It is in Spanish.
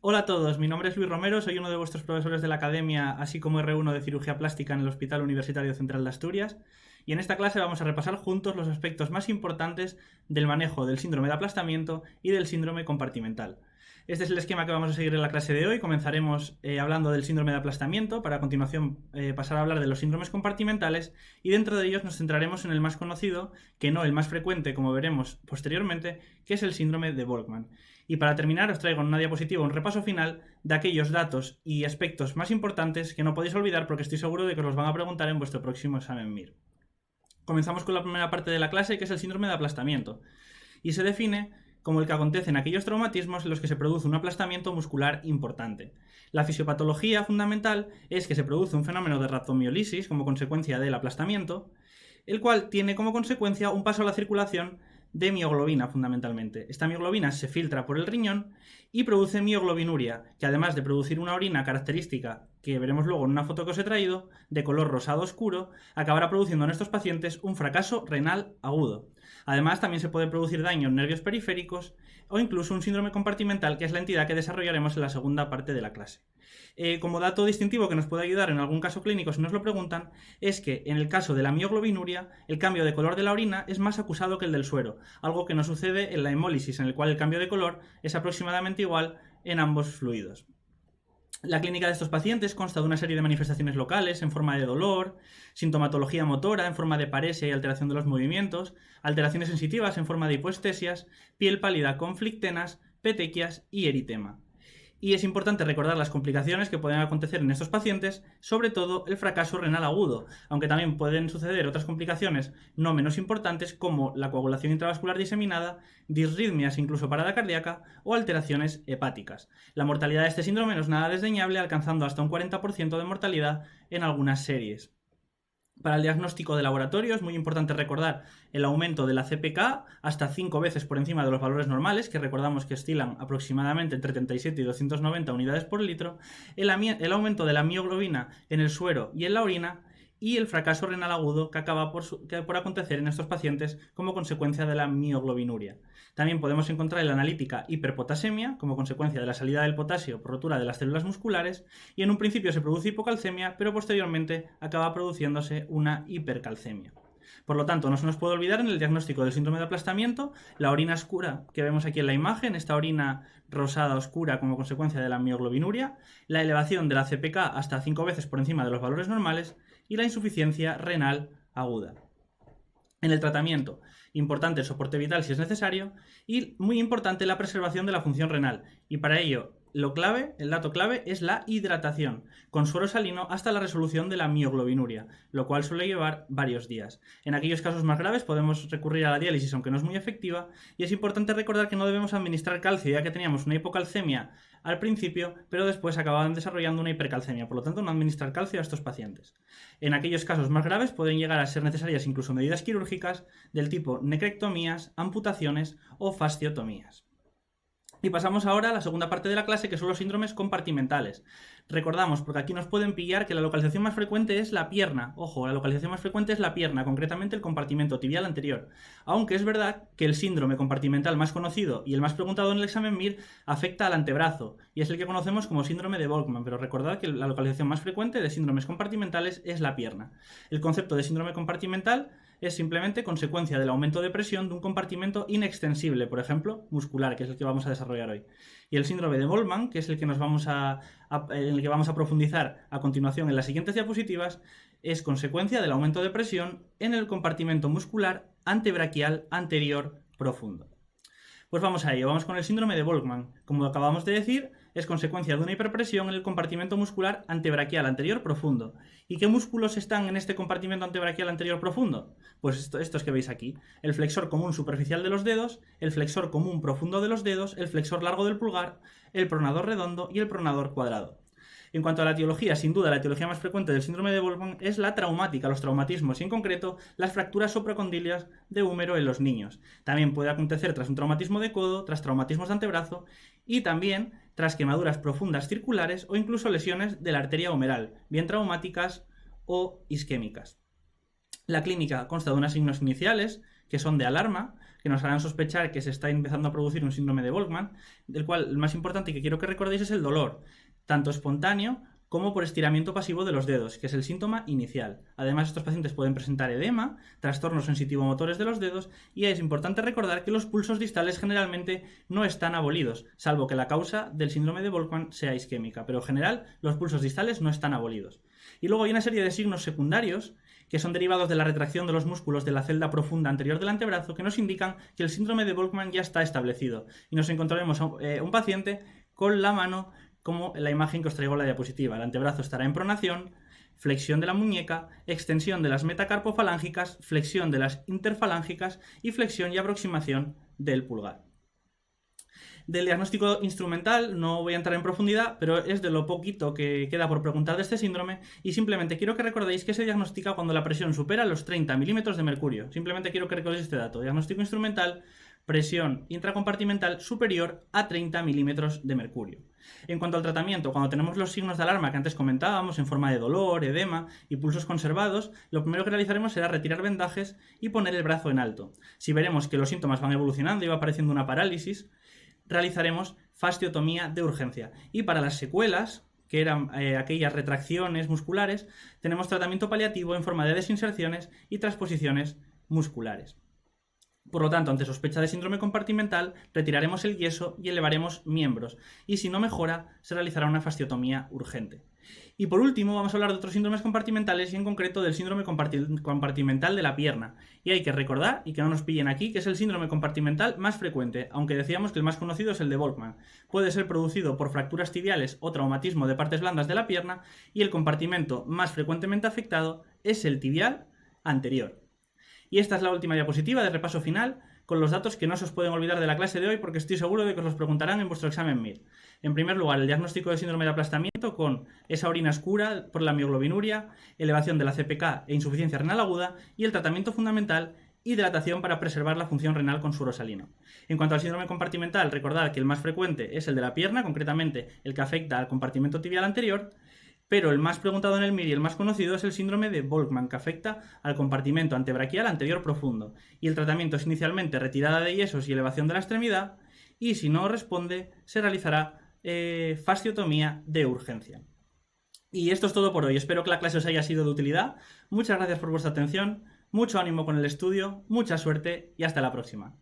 Hola a todos, mi nombre es Luis Romero, soy uno de vuestros profesores de la Academia, así como R1 de Cirugía Plástica en el Hospital Universitario Central de Asturias, y en esta clase vamos a repasar juntos los aspectos más importantes del manejo del síndrome de aplastamiento y del síndrome compartimental. Este es el esquema que vamos a seguir en la clase de hoy. Comenzaremos hablando del síndrome de aplastamiento, para a continuación pasar a hablar de los síndromes compartimentales, y dentro de ellos nos centraremos en el más conocido, que no el más frecuente, como veremos posteriormente, que es el síndrome de Volkmann. Y para terminar os traigo en una diapositiva un repaso final de aquellos datos y aspectos más importantes que no podéis olvidar, porque estoy seguro de que os los van a preguntar en vuestro próximo examen MIR. Comenzamos con la primera parte de la clase, que es el síndrome de aplastamiento, y se define como el que acontece en aquellos traumatismos en los que se produce un aplastamiento muscular importante. La fisiopatología fundamental es que se produce un fenómeno de rhabdomiólisis como consecuencia del aplastamiento, el cual tiene como consecuencia un paso a la circulación de mioglobina fundamentalmente. Esta mioglobina se filtra por el riñón y produce mioglobinuria, que además de producir una orina característica, que veremos luego en una foto que os he traído, de color rosado oscuro, acabará produciendo en estos pacientes un fracaso renal agudo. Además, también se puede producir daño en nervios periféricos o incluso un síndrome compartimental, que es la entidad que desarrollaremos en la segunda parte de la clase. Como dato distintivo que nos puede ayudar en algún caso clínico si nos lo preguntan, es que en el caso de la mioglobinuria, el cambio de color de la orina es más acusado que el del suero, algo que no sucede en la hemólisis, en el cual el cambio de color es aproximadamente igual en ambos fluidos. La clínica de estos pacientes consta de una serie de manifestaciones locales en forma de dolor, sintomatología motora en forma de paresia y alteración de los movimientos, alteraciones sensitivas en forma de hipoestesias, piel pálida con flictenas, petequias y eritema. Y es importante recordar las complicaciones que pueden acontecer en estos pacientes, sobre todo el fracaso renal agudo, aunque también pueden suceder otras complicaciones no menos importantes, como la coagulación intravascular diseminada, disritmias incluso parada cardíaca o alteraciones hepáticas. La mortalidad de este síndrome no es nada desdeñable, alcanzando hasta un 40% de mortalidad en algunas series. Para el diagnóstico de laboratorio es muy importante recordar el aumento de la CPK hasta 5 veces por encima de los valores normales, que recordamos que oscilan aproximadamente entre 37 y 290 unidades por litro, el aumento de la mioglobina en el suero y en la orina, y el fracaso renal agudo que acaba por acontecer en estos pacientes como consecuencia de la mioglobinuria. También podemos encontrar en la analítica hiperpotasemia como consecuencia de la salida del potasio por rotura de las células musculares, y en un principio se produce hipocalcemia, pero posteriormente acaba produciéndose una hipercalcemia. Por lo tanto, no se nos puede olvidar en el diagnóstico del síndrome de aplastamiento la orina oscura que vemos aquí en la imagen, esta orina rosada oscura como consecuencia de la mioglobinuria, la elevación de la CPK hasta 5 veces por encima de los valores normales y la insuficiencia renal aguda. En el tratamiento, importante el soporte vital si es necesario, y muy importante la preservación de la función renal, y para ello el dato clave es la hidratación, con suero salino hasta la resolución de la mioglobinuria, lo cual suele llevar varios días. En aquellos casos más graves podemos recurrir a la diálisis, aunque no es muy efectiva, y es importante recordar que no debemos administrar calcio, ya que teníamos una hipocalcemia al principio, pero después acababan desarrollando una hipercalcemia, por lo tanto no administrar calcio a estos pacientes. En aquellos casos más graves pueden llegar a ser necesarias incluso medidas quirúrgicas del tipo necrectomías, amputaciones o fasciotomías. Y pasamos ahora a la segunda parte de la clase, que son los síndromes compartimentales. Recordamos, porque aquí nos pueden pillar, que la localización más frecuente es la pierna. Ojo, la localización más frecuente es la pierna, concretamente el compartimento tibial anterior. Aunque es verdad que el síndrome compartimental más conocido y el más preguntado en el examen MIR afecta al antebrazo, y es el que conocemos como síndrome de Volkmann, pero recordad que la localización más frecuente de síndromes compartimentales es la pierna. El concepto de síndrome compartimental es simplemente consecuencia del aumento de presión de un compartimento inextensible, por ejemplo, muscular, que es el que vamos a desarrollar hoy. Y el síndrome de Volkmann, que es el que vamos a profundizar a continuación en las siguientes diapositivas, es consecuencia del aumento de presión en el compartimento muscular antebraquial anterior profundo. Pues vamos a ello, vamos con el síndrome de Volkmann. Como acabamos de decir, es consecuencia de una hiperpresión en el compartimento muscular antebraquial anterior profundo. ¿Y qué músculos están en este compartimento antebraquial anterior profundo? Pues estos que veis aquí: el flexor común superficial de los dedos, el flexor común profundo de los dedos, el flexor largo del pulgar, el pronador redondo y el pronador cuadrado. En cuanto a la etiología, sin duda la etiología más frecuente del síndrome de Volkmann es la traumática, los traumatismos, y en concreto las fracturas supracondilias de húmero en los niños. También puede acontecer tras un traumatismo de codo, tras traumatismos de antebrazo y también tras quemaduras profundas circulares o incluso lesiones de la arteria humeral, bien traumáticas o isquémicas. La clínica consta de unos signos iniciales, que son de alarma, que nos harán sospechar que se está empezando a producir un síndrome de Volkmann, del cual el más importante y que quiero que recordéis es el dolor, tanto espontáneo como por estiramiento pasivo de los dedos, que es el síntoma inicial. Además, estos pacientes pueden presentar edema, trastornos sensitivo-motores de los dedos, y es importante recordar que los pulsos distales generalmente no están abolidos, salvo que la causa del síndrome de Volkmann sea isquémica, pero en general los pulsos distales no están abolidos. Y luego hay una serie de signos secundarios que son derivados de la retracción de los músculos de la celda profunda anterior del antebrazo, que nos indican que el síndrome de Volkmann ya está establecido, y nos encontraremos un paciente con la mano como en la imagen que os traigo en la diapositiva. El antebrazo estará en pronación, flexión de la muñeca, extensión de las metacarpofalángicas, flexión de las interfalángicas y flexión y aproximación del pulgar. Del diagnóstico instrumental no voy a entrar en profundidad, pero es de lo poquito que queda por preguntar de este síndrome, y simplemente quiero que recordéis que se diagnostica cuando la presión supera los 30 milímetros de mercurio. Simplemente quiero que recordéis este dato. Diagnóstico instrumental, presión intracompartimental superior a 30 milímetros de mercurio. En cuanto al tratamiento, cuando tenemos los signos de alarma que antes comentábamos en forma de dolor, edema y pulsos conservados, lo primero que realizaremos será retirar vendajes y poner el brazo en alto. Si veremos que los síntomas van evolucionando y va apareciendo una parálisis, realizaremos fasciotomía de urgencia. Y para las secuelas, que eran aquellas retracciones musculares, tenemos tratamiento paliativo en forma de desinserciones y transposiciones musculares. Por lo tanto, ante sospecha de síndrome compartimental, retiraremos el yeso y elevaremos miembros, y si no mejora, se realizará una fasciotomía urgente. Y por último, vamos a hablar de otros síndromes compartimentales y en concreto del síndrome compartimental de la pierna. Y hay que recordar, y que no nos pillen aquí, que es el síndrome compartimental más frecuente, aunque decíamos que el más conocido es el de Volkmann. Puede ser producido por fracturas tibiales o traumatismo de partes blandas de la pierna, y el compartimento más frecuentemente afectado es el tibial anterior. Y esta es la última diapositiva de repaso final, con los datos que no se os pueden olvidar de la clase de hoy porque estoy seguro de que os los preguntarán en vuestro examen MIR. En primer lugar, el diagnóstico de síndrome de aplastamiento con esa orina oscura por la mioglobinuria, elevación de la CPK e insuficiencia renal aguda, y el tratamiento fundamental, hidratación para preservar la función renal con suero salino. En cuanto al síndrome compartimental, recordad que el más frecuente es el de la pierna, concretamente el que afecta al compartimento tibial anterior, pero el más preguntado en el MIR y el más conocido es el síndrome de Volkmann, que afecta al compartimento antebraquial anterior profundo. Y el tratamiento es inicialmente retirada de yesos y elevación de la extremidad, y si no responde, se realizará fasciotomía de urgencia. Y esto es todo por hoy. Espero que la clase os haya sido de utilidad. Muchas gracias por vuestra atención, mucho ánimo con el estudio, mucha suerte y hasta la próxima.